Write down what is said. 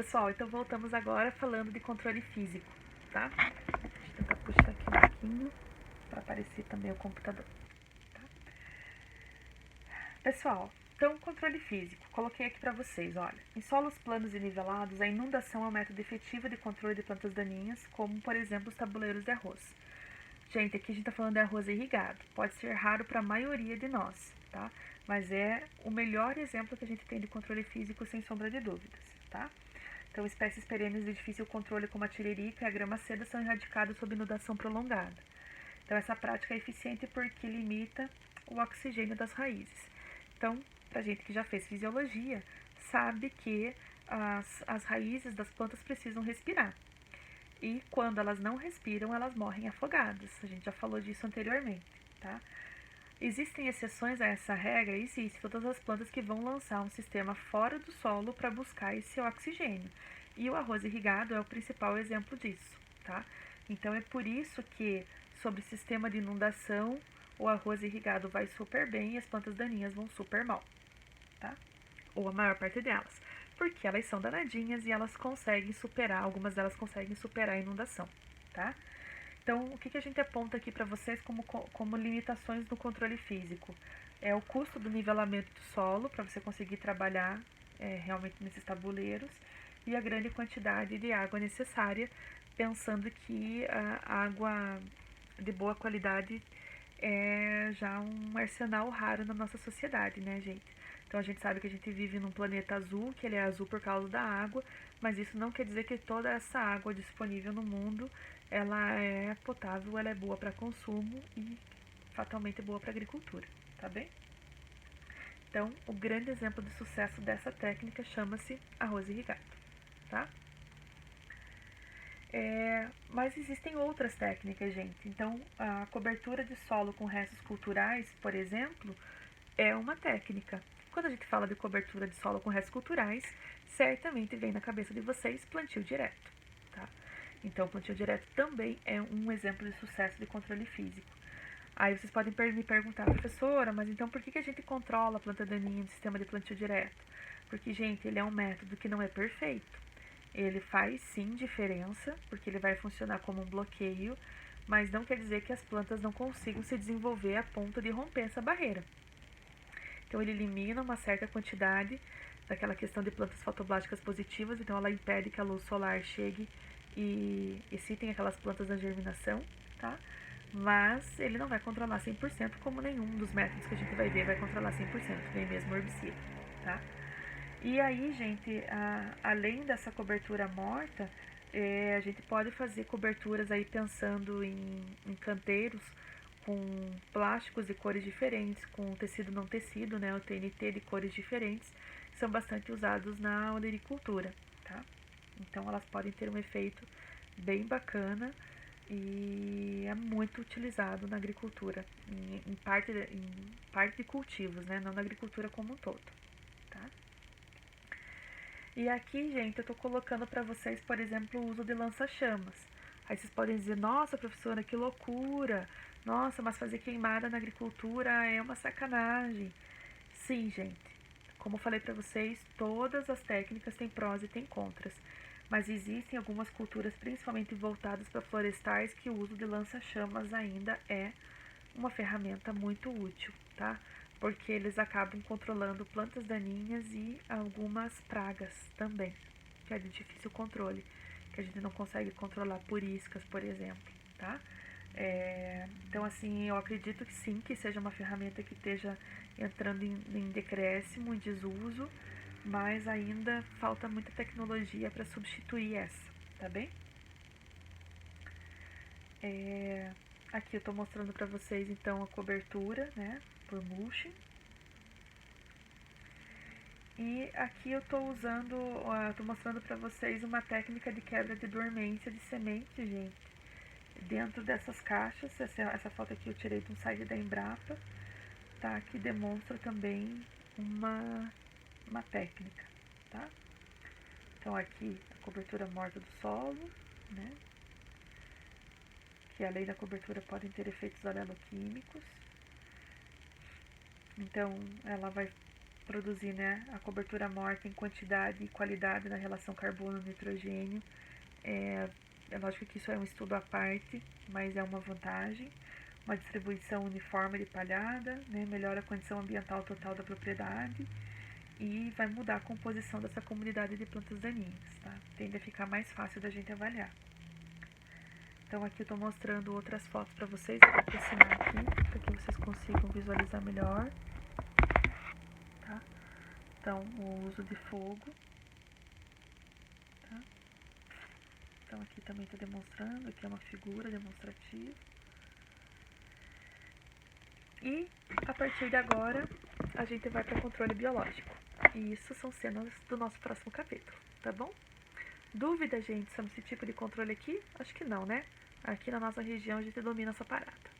Pessoal, então voltamos agora falando de controle físico, tá? Deixa eu tentar puxar aqui um pouquinho para aparecer também o computador. Tá? Pessoal, então controle físico. Coloquei aqui para vocês, olha. Em solos planos e nivelados, a inundação é um método efetivo de controle de plantas daninhas, como, por exemplo, os tabuleiros de arroz. Gente, aqui a gente está falando de arroz irrigado. Pode ser raro para a maioria de nós, tá? Mas é o melhor exemplo que a gente tem de controle físico, sem sombra de dúvidas, tá? Então, espécies perenes de difícil controle, como a tiririca e a grama seda, são erradicadas sob inundação prolongada. Então, essa prática é eficiente porque limita o oxigênio das raízes. Então, para gente que já fez fisiologia, sabe que as raízes das plantas precisam respirar. E quando elas não respiram, elas morrem afogadas. A gente já falou disso anteriormente, tá? Existem exceções a essa regra? Existem todas as plantas que vão lançar um sistema fora do solo para buscar esse oxigênio. E o arroz irrigado é o principal exemplo disso, tá? Então é por isso que, sobre sistema de inundação, o arroz irrigado vai super bem e as plantas daninhas vão super mal, tá? Ou a maior parte delas. Porque elas são danadinhas e elas conseguem superar, algumas delas conseguem superar a inundação, tá? Então, o que a gente aponta aqui para vocês como limitações do controle físico? É o custo do nivelamento do solo, para você conseguir trabalhar realmente nesses tabuleiros, e a grande quantidade de água necessária, pensando que a água de boa qualidade é já um arsenal raro na nossa sociedade, né, gente? Então a gente sabe que a gente vive num planeta azul, que ele é azul por causa da água, mas isso não quer dizer que toda essa água disponível no mundo ela é potável, ela é boa para consumo e fatalmente boa para agricultura, tá bem? Então, o grande exemplo de sucesso dessa técnica chama-se arroz irrigado, tá? Mas existem outras técnicas, gente. Então, a cobertura de solo com restos culturais, por exemplo, é uma técnica. Quando a gente fala de cobertura de solo com restos culturais, certamente vem na cabeça de vocês plantio direto, tá? Então, plantio direto também é um exemplo de sucesso de controle físico. Aí vocês podem me perguntar, professora, mas então por que a gente controla a planta daninha no sistema de plantio direto? Porque, gente, ele é um método que não é perfeito. Ele faz sim diferença, porque ele vai funcionar como um bloqueio, mas não quer dizer que as plantas não consigam se desenvolver a ponto de romper essa barreira. Então ele elimina uma certa quantidade daquela questão de plantas fotoblásticas positivas, então ela impede que a luz solar chegue e excitem aquelas plantas na germinação, tá? Mas ele não vai controlar 100%, como nenhum dos métodos que a gente vai ver vai controlar 100%, nem mesmo o herbicida, tá? E aí, gente, além dessa cobertura morta, a gente pode fazer coberturas aí pensando em canteiros com plásticos de cores diferentes, com tecido não tecido, né, o TNT de cores diferentes, que são bastante usados na olericultura, tá? Então elas podem ter um efeito bem bacana e é muito utilizado na agricultura, em parte de cultivos, né, não na agricultura como um todo, tá? E aqui, gente, eu tô colocando para vocês, por exemplo, o uso de lança-chamas. Aí vocês podem dizer, nossa, professora, que loucura! Nossa, mas fazer queimada na agricultura é uma sacanagem. Sim, gente. Como eu falei para vocês, todas as técnicas têm prós e têm contras. Mas existem algumas culturas, principalmente voltadas para florestais, que o uso de lança-chamas ainda é uma ferramenta muito útil, tá? Porque eles acabam controlando plantas daninhas e algumas pragas também, que é de difícil controle, que a gente não consegue controlar por iscas, por exemplo, tá? Então, assim, eu acredito que sim, que seja uma ferramenta que esteja entrando em decréscimo, em desuso, mas ainda falta muita tecnologia para substituir essa, tá bem? Aqui eu estou mostrando para vocês então a cobertura, né, por mulching. E aqui eu estou usando, estou mostrando para vocês uma técnica de quebra de dormência de semente, gente. Dentro dessas caixas, essa foto aqui eu tirei de um site da Embrapa, tá? Que demonstra também uma técnica, tá? Então aqui a cobertura morta do solo, né? Que além da cobertura podem ter efeitos aleloquímicos. Então ela vai produzir, né, a cobertura morta em quantidade e qualidade na relação carbono-nitrogênio. É lógico que isso é um estudo à parte, mas é uma vantagem. Uma distribuição uniforme de palhada, né, melhora a condição ambiental total da propriedade e vai mudar a composição dessa comunidade de plantas daninhas, tá? Tende a ficar mais fácil da gente avaliar. Então aqui eu estou mostrando outras fotos para vocês, eu vou aproximar aqui para que vocês consigam visualizar melhor, tá? Então o uso de fogo, tá? Então aqui também estou demonstrando, aqui é uma figura demonstrativa. E a partir de agora a gente vai para controle biológico. E isso são cenas do nosso próximo capítulo, tá bom? Dúvida, gente, sobre esse tipo de controle aqui? Acho que não, né? Aqui na nossa região a gente domina essa parada.